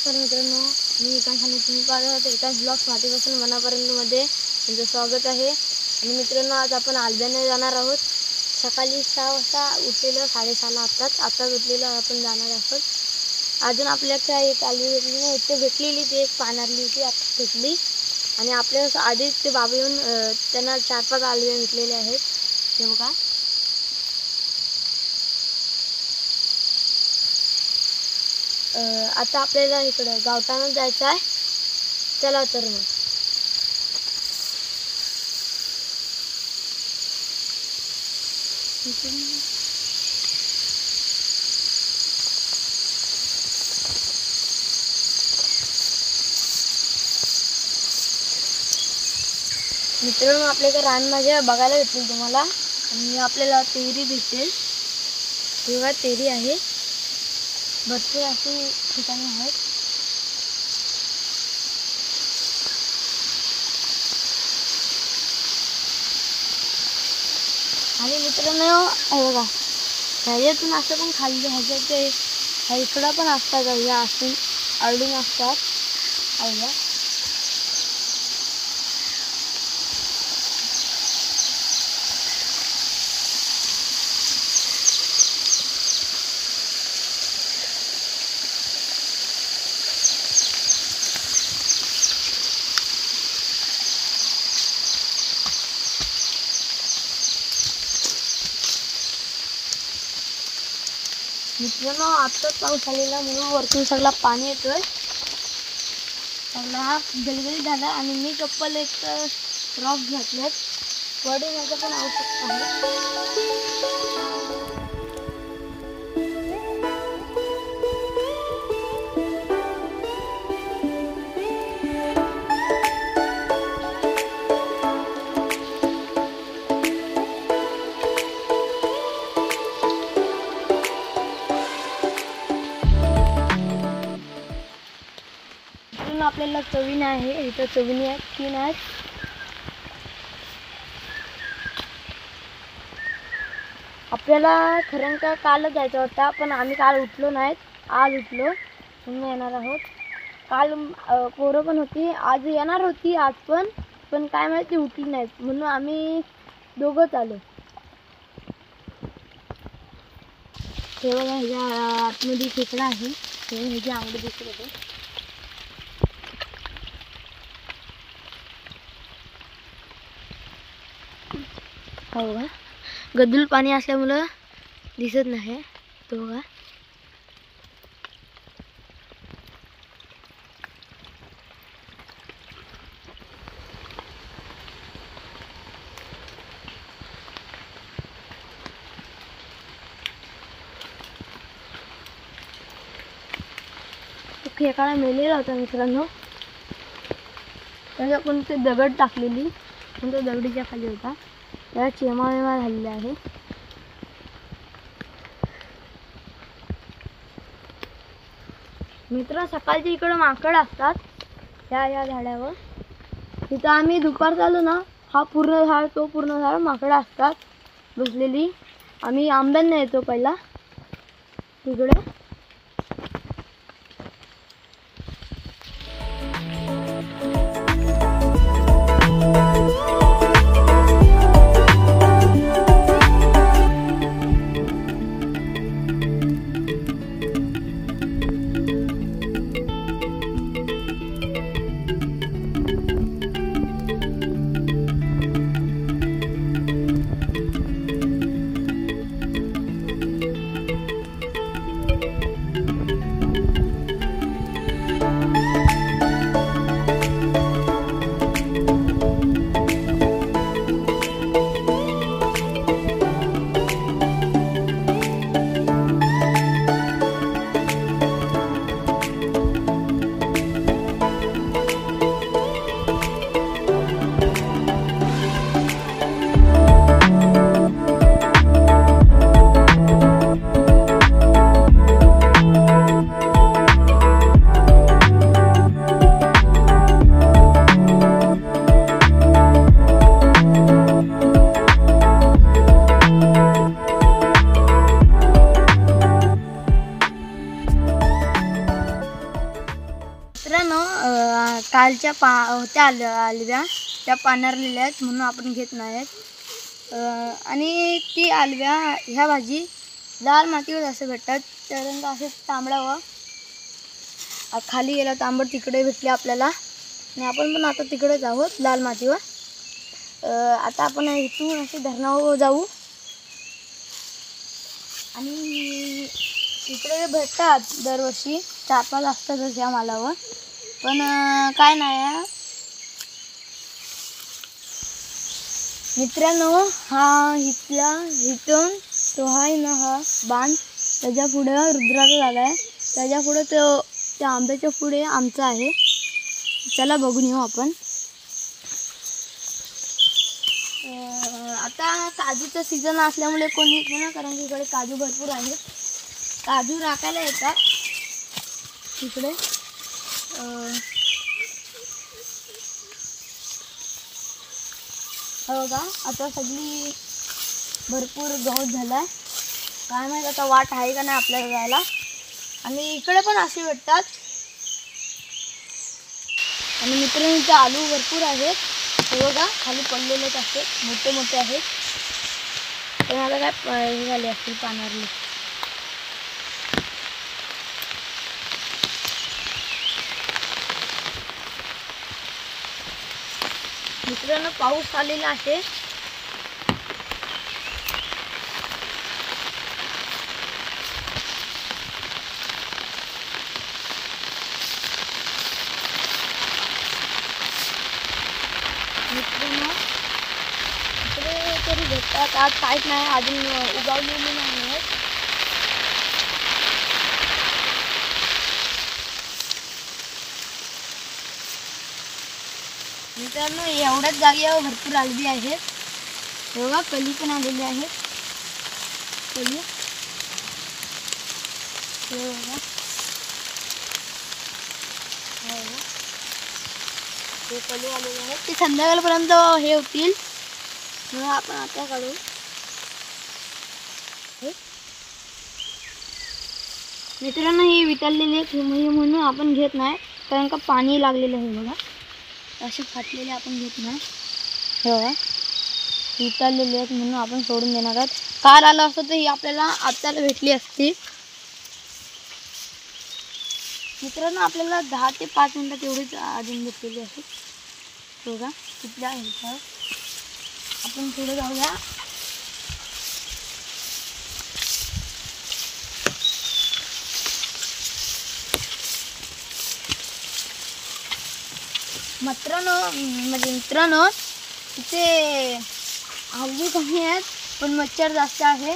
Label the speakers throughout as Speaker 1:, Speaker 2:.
Speaker 1: नमस्कार मित्रांनो, मी एकांश आणि तुम्ही पाहत आहात एकांश ब्लॉग्स मातीपासून मनापर्यंतमध्ये तुमचं स्वागत आहे. आणि मित्रांनो, आज आपण आलब्याने जाणार आहोत. सकाळी 6 वाजता उठलेलं, 6:30ला आत्ताच उठलेलं आपण जाणार आहोत. अजून आपल्याकडे एक आलवी भेटली नाही, इथे भेटलेली ती एक पानारली होती, आता भेटली. आणि आपल्या आधीच ते बाबा येऊन त्यांना 4-5 आलवे भेटलेले आहेत. ते बघा, आता आपल्याला इकडं गावठाणात जायचं आहे. चला तर मग. मित्रांनो, आपल्याकडे रानभाज्या बघायला भेटतील तुम्हाला. आणि आपल्याला तेरी भेटेल. तेव्हा तेरी आहे, भरपूर अशी ठिकाणी आहेत. आणि मित्रांनो, हे बघा, ह्याच्यातून असं पण खाल्ली ह्याच्यात इकडं पण असतात, ह्या असून अडून असतात. बघा, मित्रांनो, आत्ताच पाऊस आलेला म्हणून वरतून सगळा पाणी येतोय. सगळा हा गलगलीत झाला. आणि मी चप्पल एक रॉक घातलेत, पडण्याचं पण आवश्यकता आहे. आपल्याला चवीन आहे, इथं चवीनी आहेत, 3 आहेत. आपल्याला खरं का कालच जायचं होता, पण आम्ही काल उठलो नाहीत, आज उठलो म्हणून येणार आहोत. काल पोरं पण होती, आज येणार होती, आज पण काय माहिती उठली नाहीत म्हणून आम्ही दोघंच आलो. हे बघा, ह्याच्या आतमध्ये खेकडा आहे, ह्याची आंगडी दिसत होते. हो बघा, गदूल पाणी असल्यामुळं दिसत नाही. तो बघा, तो खेकडा मेलेला होता मित्रांनो. त्याच्या कोणते दगड टाकलेली, कोणत्या दगडीच्या खाली होता. त्याला चेमा झालेला आहे. मित्र, सकाळची इकडं माकड असतात या झाडावर. तिथं आम्ही दुपार चालू ना, हा पूर्ण झाड, तो पूर्ण झाड माकडं असतात बसलेली. आम्ही आंब्यांना येतो पहिला तिकडे. आंब्याच्या होत्या आलव्या त्या पानारलेल्या आहेत म्हणून आपण घेत नाहीत. आणि ती आलव्या ह्या भाजी लाल मातीवर असं भेटतात. त्या रंग असे तांबडावं खाली गेला तांबड तिकडे भेटले आपल्याला आणि आपण पण आता तिकडेच आहोत लाल मातीवर. आता आपण इथून असे धरणावर जाऊ आणि इकडे भेटतात दरवर्षी 4-5 असतातच या मालावर. पण काय नाही मित्रांनो, हा इथून तो आहे ना हा बांध त्याच्या पुढे रुद्राचा झाला आहे. त्याच्या पुढे तो त्या आंब्याच्या पुढे आमचा आहे. चला बघून येऊ आपण. आता काजूचं सीझन असल्यामुळे कोणी येत ना, कारण की इकडे काजू भरपूर आहेत. काजू राखायला येतात इकडे. बघा आता सगळी भरपूर गवत झाला आहे. काय माहीत आता वाट आहे का नाही आपल्याला जायला. आणि इकडे पण असे भेटतात. आणि मित्रांनो इथे आलू भरपूर आहेत. हे बघा खाली पडलेलेच आहेत, मोठे मोठे आहेत. पण आता काय हे झाले असतील पानारले. मित्रांनो पाऊस आलेला आहे. मित्रांनो इकडे तरी भेटतात. आज काहीच नाही, अजून उगवलेली नाही आहेत. मित्रांनो एवढ्याच जागेवर भरपूर आलबी आहेत. बघा कली पण आलेली आहेत. कली बघा हे कली आलेले आहेत. ते संध्याकाळपर्यंत हे होतील म्हणून आपण आता काढू. मित्रांनो ही वितळलेली आहेत म्हणून आपण घेत नाही, कारण का पाणी लागलेलं आहे. बघा असे फाटलेले आपण घेत नाही. हे बघा वितळलेले आहेत म्हणून आपण सोडून देणार आहोत. काल आलं असतं तर ही आपल्याला आत्ताला भेटली असती. मित्रांनो आपल्याला 10 ते 5 मिनिटात एवढीच अजून भेटलेली आहे. बघा तिथल्या ह्याच्यावर आपण पुढे जाऊया. मित्रांनो इथे आलू कमी आहेत पण मच्छर जास्त आहे.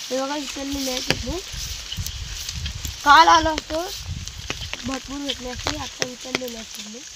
Speaker 1: हे बघा विसरलेले आहेत. इथे काल आलो असतो भरपूर भेटले असते, आता विसरलेले असते.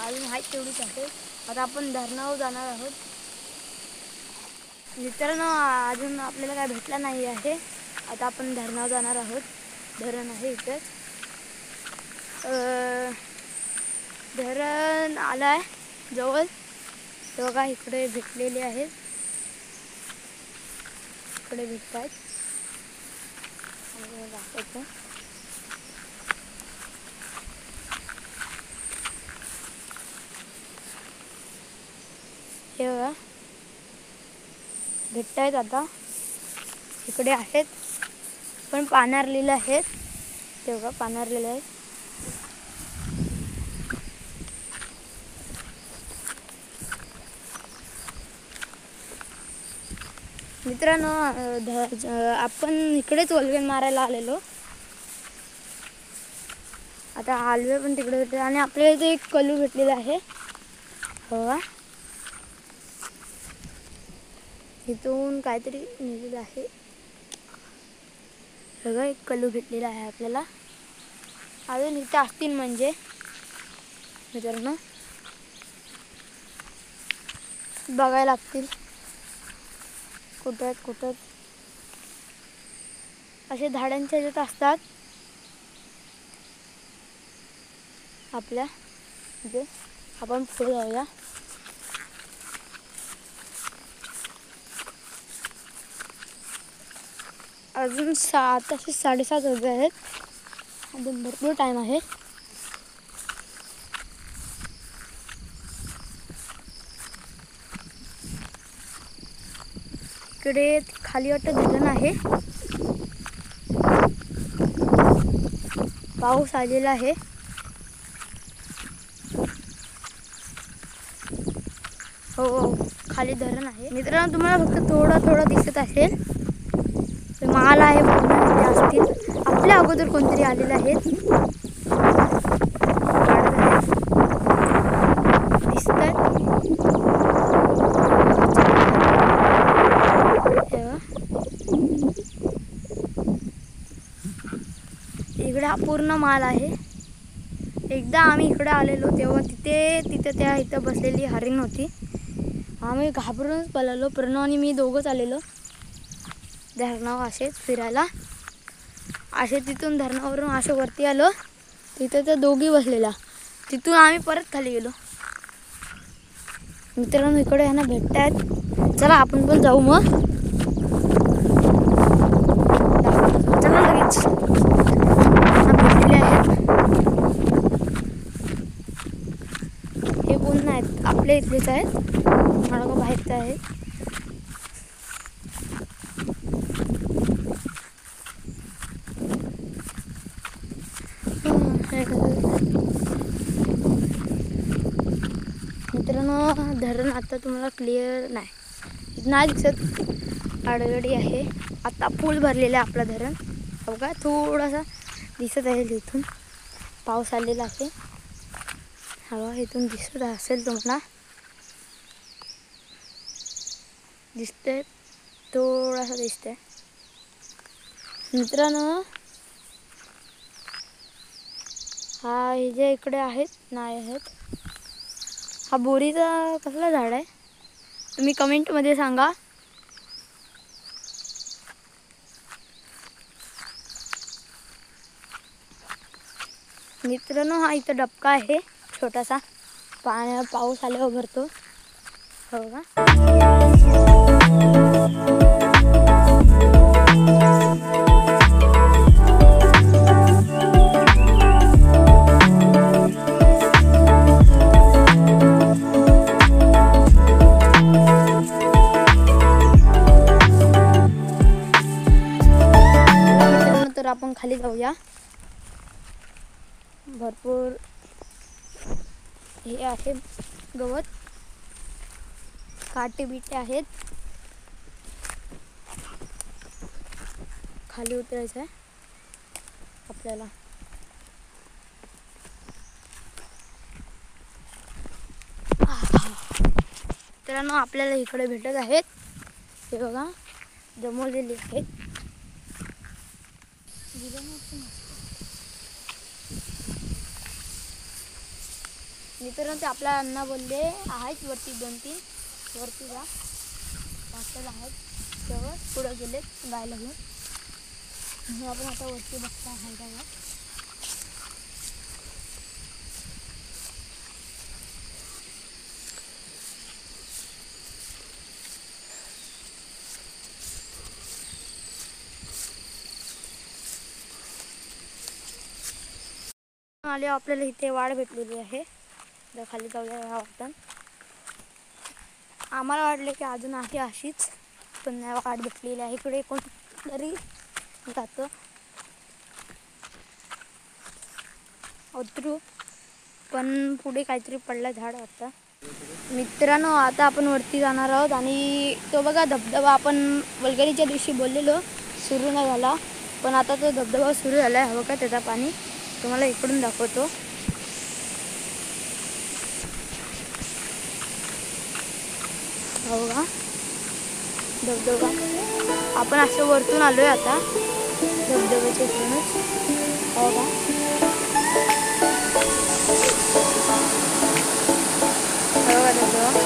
Speaker 1: अजून आहेत तेवढीच आहे. आता आपण धरणावर जाणार आहोत. मित्रांनो अजून आपल्याला काय भेटला नाही आहे. आता आपण धरणावर जाणार आहोत. धरण आहे इथे. धरण आलाय जवळ. बघा इकडे भेटलेले आहेत. इकडे भेटतात. दाखवतो. हे बघा भेटत आहेत. आता इकडे आहेत पण पानारलेले आहेत. ते बघा पानारलेले आहेत. मित्रांनो आपण इकडेच वल्गण मारायला आलेलो. आता आलवे पण तिकडे होते आणि आपल्या इथे एक कलू भेटलेला आहे. बघा इथून काहीतरी निघालेलं आहे. बघा एक कलू भेटलेला आहे आपल्याला. अजून इथे असतील म्हणजे मित्रांनो बघायला लागतील कुठं कुठं. असे झाडांच्या ह्याच्यात असतात आपल्या इथे. आपण पुढे जाऊया. अजून 7:30 वाजले आहेत. अजून भरपूर टाईम आहे. इकडे खाली वाटतं धरण आहे. पाऊस आलेला आहे. हो खाली धरण आहे. मित्रांनो तुम्हाला फक्त थोडं दिसत असेल. माल आहे पूर्ण असतील. आपल्या अगोदर कोणतरी आलेले आहेत. दिसतात इकडे हा पूर्ण माल आहे. एकदा आम्ही इकडे आलेलो तेव्हा तिथे त्या इथं बसलेली हरिण होती. आम्ही घाबरूनच पळालो. प्रणव आणि मी दोघंच आलेलो धरणावर असेच फिरायला. असे तिथून धरणावरून असे वरती आलो. तिथे त्या दोघी बसलेला. तिथून आम्ही परत खाली गेलो. मित्रांनो इकडे ह्यांना भेटतायत. चला आपण पण जाऊ मग. चला लगेच भेटलेले आहेत. हे कोण नाहीत आपल्या इथलेच आहेत. मला बाहेरचं आहे. मित्रांनो धरण आता तुम्हाला क्लिअर नाही दिसत. आडगडी आहे. आता फुल भरलेलं आहे आपलं धरण. बघा थोडासा दिसत आहे. इथून पाऊस आलेला आहे. हवा इथून दिसत असेल तुम्हाला. दिसतंय थोडासा दिसतंय. मित्रांनो हा हे जे इकडे आहेत नाही आहेत. हा बोरीचा कसला झाड आहे तुम्ही कमेंटमध्ये सांगा. मित्रांनो हा इथं डबका आहे छोटासा. पाऊस आल्यावर भरतो. हो का. तर आपण खाली जाऊया. भरपूर हे आहे गवत. काटे बिटे आहेत. खाली उतरायचं आहे आपल्याला. मित्रांनो आपल्याला इकडे भेटत आहेत. हे बघा जमवलेले आहेत. मित्रांनो ते आपल्या अण्णा बोलले आहेत वरती 2-3 वरती जा. हॉस्टेल आहेत तेव्हा पुढे गेले गायला घेऊन. आपण आता वरती बघता आहे का. आले आपल्याला इथे वाढ भेटलेली आहे. खाली जाऊया ह्या वाटण. आम्हाला वाटले की अजून आहे अशीच पण वाढ भेटलेली आहे. इकडे कोणतरी जातं. उतरू, पण पुढे काहीतरी पडलं झाड वाटतं. मित्रांनो, आता आपण वरती जाणार आहोत आणि तो बघा धबधबा आपण वलगडीच्या दिवशी बोललेलो सुरू नाही झाला, पण आता तो धबधबा सुरू झाला आहे. हवं का त्याचा पाणी तुम्हाला इकडून दाखवतो. हो का धबधबा, आपण असं वरतून आलोय आता धबधब्याच्या इकडूनच. हो का धबधबा.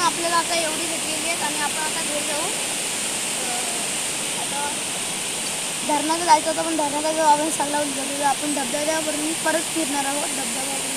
Speaker 1: आपल्याला आता एवढी भेटलेली आहेत आणि आपण आता घरी जाऊ. आता धरणाला जायचं होतं, पण धरणाला जो आपण सगळा गेलेलो, आपण धबधब्यावरून परत फिरणार आहोत. धबधब्यावरून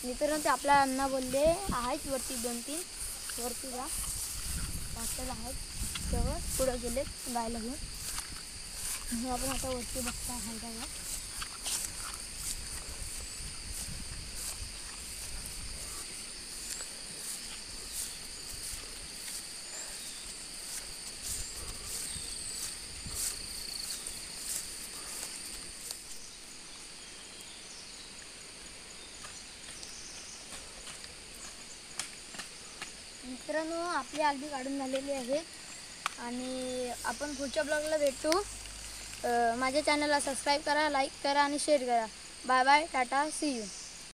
Speaker 1: मित्रांनो, ते आपल्या अण्णा बोलले आहेत वरती 2-3 वरती जा वाटलं आहेत, तेव्हा पुढं गेलेत गायला घेऊन. आपण आता वरती बघता आहे का. मित्रांनो, आपली आलबी काढून झालेली आहे आणि आपण पुढच्या ब्लॉगला भेटू. माझ्या चॅनलला सबस्क्राईब करा, लाईक करा आणि शेअर करा. Bye bye, tata, see you.